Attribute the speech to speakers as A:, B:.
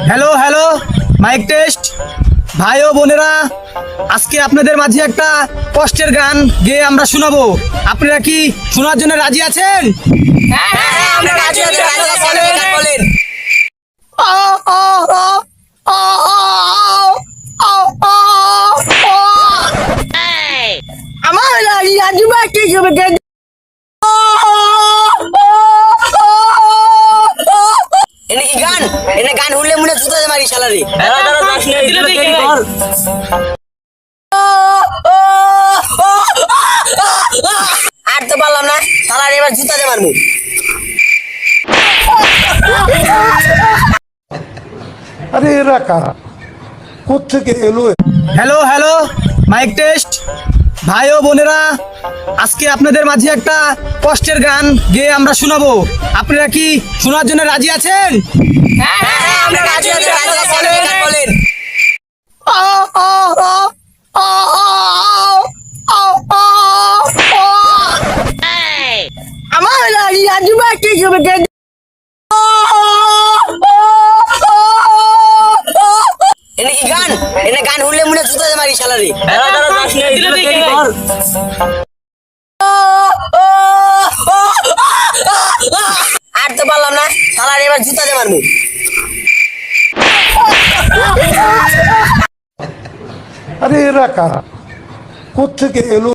A: Hello hello, mike test. ভাই ও বোনেরা, আজকে আপনাদের মাঝে একটা কষ্টের গান গেয়ে আমরা শোনাবো। আপনারা কি শোনার জন্য রাজি আছেন?
B: আমরা রাজি আছি, রাজি আছি, বলেন।
A: আমার রাজু ভাই কি করবে?
B: এনে কি গান? এনে গান শুনলে মনে জুতা দে মারি শালারে। আর তো পারলাম না, শালারে এবার জুতা দে মারবো।
C: আরে এরা কারা, কোত্থেকে এলো?
A: Hello hello, mike test. ভাই ও বোনেরা, আজকে আপনাদের মাঝে একটা কষ্টের গান গেয়ে আমরা শোনাবো। আপনারা কি শোনার জন্য রাজি আছেন?
B: আমরা রাজি আছি, রাজি আছি, বলেন।
A: আমার রাজু ভাই কি করবে?
B: এনে কি গান? এনে গান শুনলে মনে জুতা দে মারি শালারে। আর তো পারলাম না, শালারে এবার জুতা দে মারবো।
C: আরে এরা কারা, কোত্থেকে এলো?